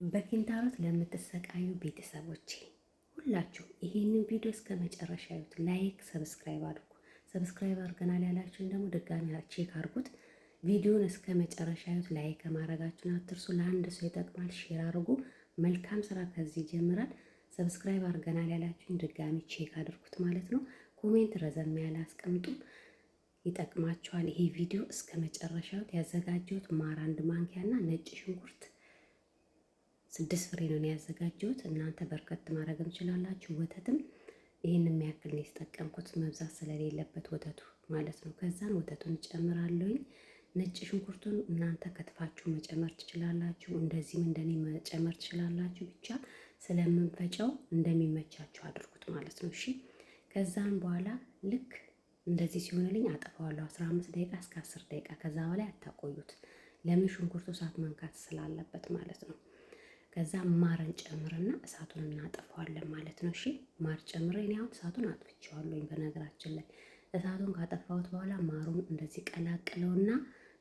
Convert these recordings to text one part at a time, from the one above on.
በኪንታሮት ለምትሰቃዩ ቤተሰቦቼ ሁላችሁ ይሄንን ቪዲዮ እስከ መጨረሻ ያዩት። ላይክ፣ ሰብስክራይብ አድርጉ። ሰብስክራይብ አድርገናል ያላችሁን ደግሞ ድጋሚ ቼክ አድርጉት። ቪዲዮን እስከ መጨረሻ ያዩት። ላይክ ማድረጋችሁን አትርሱ። ለአንድ ሰው ይጠቅማል። ሼር አድርጉ። መልካም ስራ ከዚህ ይጀምራል። ሰብስክራይብ አድርገናል ያላችሁን ድጋሚ ቼክ አድርጉት ማለት ነው። ኮሜንት ረዘም ያለ አስቀምጡ። ይጠቅማችኋል ይሄ ቪዲዮ እስከ መጨረሻው። ያዘጋጀሁት ማር 1 ማንኪያና ነጭ ሽንኩርት 6 ፍሬ ነው ያዘጋጀሁት። እናንተ በርከት ማድረግም ትችላላችሁ። ወተትም ይሄን የሚያክል ነው የተጠቀምኩት፣ መብዛት ስለሌለበት ወተቱ ማለት ነው። ከዛን ወተቱን ጨምራለሁኝ። ነጭ ሽንኩርቱን እናንተ ከትፋችሁ መጨመር ትችላላችሁ፣ እንደዚህም እንደኔ መጨመር ትችላላችሁ። ብቻ ስለምንፈጨው እንደሚመቻችሁ አድርጉት ማለት ነው። እሺ። ከዛን በኋላ ልክ እንደዚህ ሲሆንልኝ አጠፋዋለሁ 15 ደቂቃ እስከ 10 ደቂቃ። ከዛ በላይ አታቆዩት። ለምን? ሽንኩርቱ እሳት መንካት ስላለበት ማለት ነው። ከዛ ማርን ጨምርና እሳቱን እናጠፋዋለን ማለት ነው። እሺ። ማር ጨምሬ እኔ አሁን እሳቱን አጥፍቼዋለሁኝ። በነገራችን ላይ እሳቱን ካጠፋሁት በኋላ ማሩን እንደዚህ ቀላቅለውና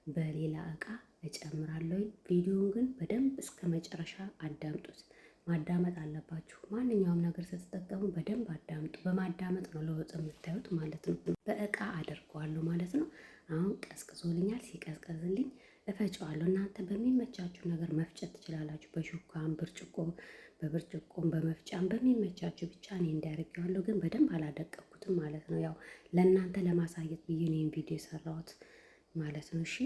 በሌላ እቃ እጨምራለሁኝ። ቪዲዮውን ግን በደንብ እስከ መጨረሻ አዳምጡት። ማዳመጥ አለባችሁ። ማንኛውም ነገር ስትጠቀሙ በደንብ አዳምጡ። በማዳመጥ ነው ለውጥ የምታዩት ማለት ነው። በእቃ አደርገዋለሁ ማለት ነው። አሁን ቀዝቅዞልኛል። ሲቀዝቀዝልኝ እፈጨዋለሁ። እናንተ በሚመቻችሁ ነገር መፍጨት ትችላላችሁ። በሹካም፣ በብርጭቆም በመፍጫም በሚመቻችሁ ብቻ። እኔ እንዲያደርገዋለሁ ግን በደንብ አላደቀኩትም ማለት ነው። ያው ለእናንተ ለማሳየት ብዬ ነው ቪዲዮ የሰራሁት ማለት ነው። እሺ።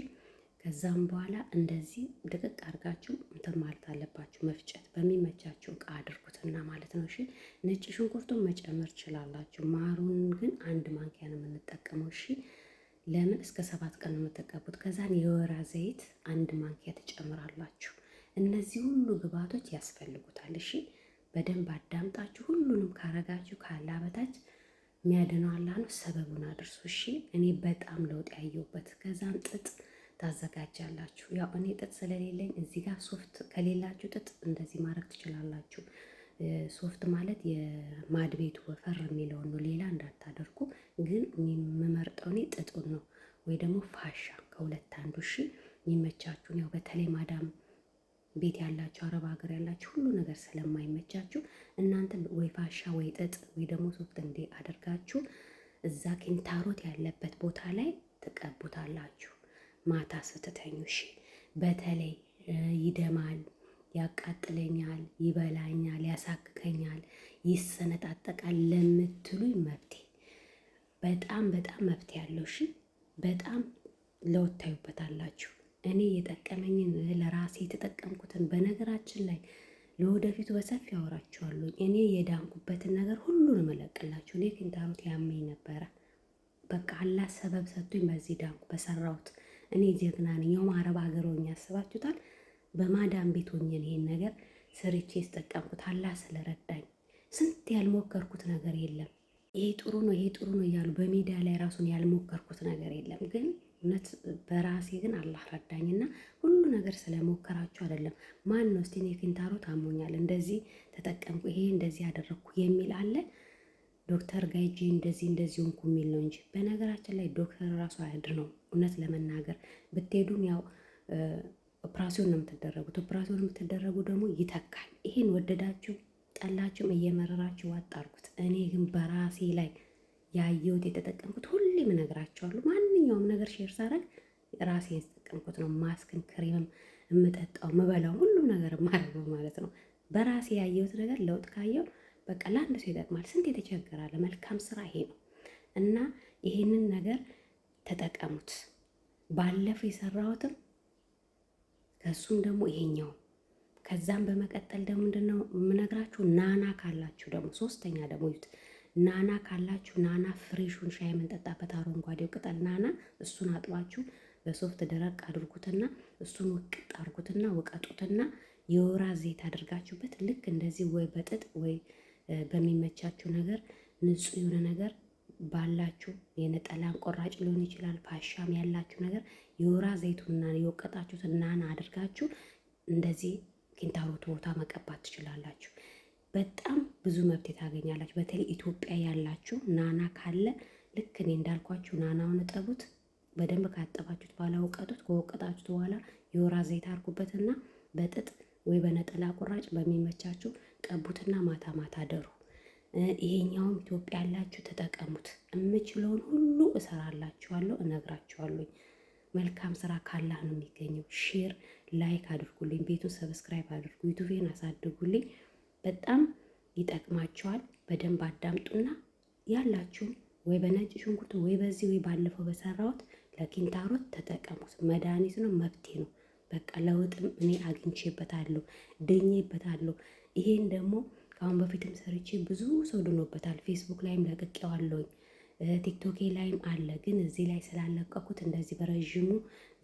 ከዛም በኋላ እንደዚህ ድቅቅ አድርጋችሁ እንትን ማለት አለባችሁ። መፍጨት በሚመቻችሁ እቃ አድርጉትና ማለት ነው። እሺ። ነጭ ሽንኩርቱን መጨመር ትችላላችሁ። ማሩን ግን 1 ማንኪያ ነው የምንጠቀመው። እሺ። ለምን? እስከ 7 ቀን ነው የምትቀቡት። ከዛን የወይራ ዘይት 1 ማንኪያ ትጨምራላችሁ። እነዚህ ሁሉ ግብአቶች ያስፈልጉታል። እሺ። በደንብ አዳምጣችሁ ሁሉንም ካረጋችሁ ካላ በታች የሚያድነው አላህ ነው። ሰበቡን አድርሱ። እሺ። እኔ በጣም ለውጥ ያየሁበት። ከዛን ጥጥ ታዘጋጃላችሁ። ያው እኔ ጥጥ ስለሌለኝ እዚህ ጋር ሶፍት ከሌላችሁ ጥጥ እንደዚህ ማድረግ ትችላላችሁ። ሶፍት ማለት የማድ ቤቱ ወፈር የሚለውን ነው፣ ሌላ እንዳታደርጉ። ግን የምመርጠው እኔ ጥጡን ነው፣ ወይ ደግሞ ፋሻ ከሁለት አንዱ። እሺ። የሚመቻችሁን ያው በተለይ ማዳም ቤት ያላችሁ አረብ ሀገር ያላችሁ ሁሉ ነገር ስለማይመቻችሁ እናንተ ወይ ፋሻ ወይ ጥጥ ወይ ደግሞ ሶፍት እንዴ አድርጋችሁ እዛ ኪንታሮት ያለበት ቦታ ላይ ትቀቡታላችሁ ማታ ስትተኙ። እሺ። በተለይ ይደማል፣ ያቃጥለኛል፣ ይበላኛል፣ ያሳክከኛል፣ ይሰነጣጠቃል ለምትሉኝ መብቴ በጣም መብቴ ያለው። እሺ። በጣም ለውጥ ታዩበታላችሁ። እኔ የጠቀመኝን ለራሴ የተጠቀምኩትን በነገራችን ላይ ለወደፊቱ በሰፊ አወራችኋለሁ። እኔ የዳንኩበትን ነገር ሁሉንም እለቅላችሁ። እኔ ኪንታሮት ያመኝ ነበረ። በቃ አላህ ሰበብ ሰጥቶኝ በዚህ ዳንኩ በሰራሁት። እኔ ጀግና ነኝ። ያው አረብ ሀገር ሆኜ ያስባችሁታል። በማዳም ቤት ሆኜ ይሄን ነገር ስርቼ የተጠቀምኩት አላህ ስለረዳኝ። ስንት ያልሞከርኩት ነገር የለም። ይሄ ጥሩ ነው ይሄ ጥሩ ነው እያሉ በሚዲያ ላይ ራሱን ያልሞከርኩት ነገር የለም። ግን እውነት በራሴ ግን አላህ ረዳኝና ሁሉ ነገር ስለሞከራችሁ አይደለም። ማን ነው እስቲ እኔ ኪንታሮት አሞኛል እንደዚህ ተጠቀምኩ ይሄ እንደዚህ ያደረግኩ የሚል አለ? ዶክተር ጋር ሂጂ እንደዚህ ሆንኩ የሚል ነው እንጂ በነገራችን ላይ ዶክተር ራሱ አያድነው። እውነት ለመናገር ብትሄዱም ያው ኦፕራሲዮን ነው የምትደረጉት። ኦፕራሲዮን የምትደረጉ ደግሞ ይተካል። ይሄን ወደዳችሁ ጠላችሁም እየመረራችሁ አጣርኩት። እኔ ግን በራሴ ላይ ያየሁት የተጠቀምኩት ሁሌም እነግራችኋለሁ። ማንኛውም ነገር ሼር ሳደርግ ራሴ የተጠቀምኩት ነው። ማስክን፣ ክሬምም የምጠጣው የምበላው ሁሉም ነገር የማደርገው ማለት ነው። በራሴ ያየሁት ነገር ለውጥ ካየው በቃ ለአንድ ሰው ይጠቅማል። ስንት የተቸገራለ። መልካም ስራ ይሄ ነው እና ይሄንን ነገር ተጠቀሙት። ባለፈው የሰራሁትም ከሱም ደግሞ ይሄኛው። ከዛም በመቀጠል ደግሞ ምንድነው የምነግራችሁ፣ ናና ካላችሁ ደግሞ ሶስተኛ ደግሞ ይሁት ናና ካላችሁ ናና ፍሬሹን ሻይ የምንጠጣበት አረንጓዴው ቅጠል ናና፣ እሱን አጥባችሁ በሶፍት ደረቅ አድርጉትና እሱን ውቅጥ አድርጉትና ውቀጡትና የወይራ ዘይት አድርጋችሁበት ልክ እንደዚህ ወይ በጥጥ ወይ በሚመቻችሁ ነገር ንጹህ የሆነ ነገር ባላችሁ የነጠላን ቆራጭ ሊሆን ይችላል፣ ፋሻም ያላችሁ ነገር የወይራ ዘይቱንና የወቀጣችሁትን ናና አድርጋችሁ እንደዚህ ኪንታሮት ቦታ መቀባት ትችላላችሁ። በጣም ብዙ መብት ታገኛላችሁ። በተለይ ኢትዮጵያ ያላችሁ ናና ካለ ልክ እኔ እንዳልኳችሁ ናናውን እጠቡት። በደንብ ካጠባችሁት በኋላ ውቀጡት። ከወቀጣችሁት በኋላ የወይራ ዘይት አድርጉበትና በጥጥ ወይ በነጠላ ቁራጭ በሚመቻችሁ ቀቡትና ማታ ማታ ደሩ። ይሄኛውም ኢትዮጵያ ያላችሁ ተጠቀሙት። የምችለውን ሁሉ እሰራላችኋለሁ፣ እነግራችኋለሁ። መልካም ስራ ካላህ ነው የሚገኘው። ሼር ላይክ አድርጉልኝ፣ ቤቱን ሰብስክራይብ አድርጉ፣ ዩቱቤን አሳድጉልኝ። በጣም ይጠቅማችኋል። በደንብ አዳምጡና ያላችሁም ወይ በነጭ ሽንኩርት ወይ በዚህ ወይ ባለፈው በሰራሁት ለኪንታሮት ተጠቀሙት። መድኃኒት ነው፣ መፍትሄ ነው። በቃ ለውጥም እኔ አግኝቼበታለሁ፣ ድኜበታለሁ። ይሄን ደግሞ ከአሁን በፊትም ሰርቼ ብዙ ሰው ድኖበታል። ፌስቡክ ላይም ለቅቄዋለሁኝ፣ ቲክቶኬ ላይም አለ። ግን እዚህ ላይ ስላለቀኩት እንደዚህ በረዥሙ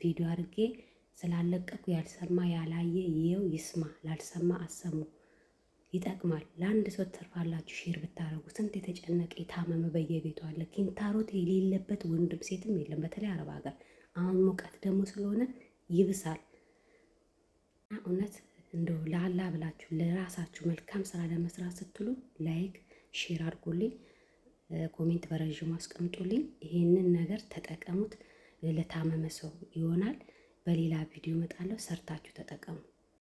ቪዲዮ አድርጌ ስላለቀኩ ያልሰማ ያላየ ይኸው ይስማ፣ ላልሰማ አሰሙ። ይጠቅማል። ለአንድ ሰው ትርፋላችሁ ሼር ብታረጉ። ስንት የተጨነቀ የታመመ በየቤቱ አለ። ኪንታሮት የሌለበት ወንድም ሴትም የለም፣ በተለይ አረብ ሀገር። አሁን ሙቀት ደግሞ ስለሆነ ይብሳል። እውነት እንደው ለአላ ብላችሁ ለራሳችሁ መልካም ስራ ለመስራት ስትሉ ላይክ ሼር አድርጉልኝ፣ ኮሜንት በረዥሙ አስቀምጡልኝ። ይሄንን ነገር ተጠቀሙት። ለታመመ ሰው ይሆናል። በሌላ ቪዲዮ እመጣለሁ። ሰርታችሁ ተጠቀሙ።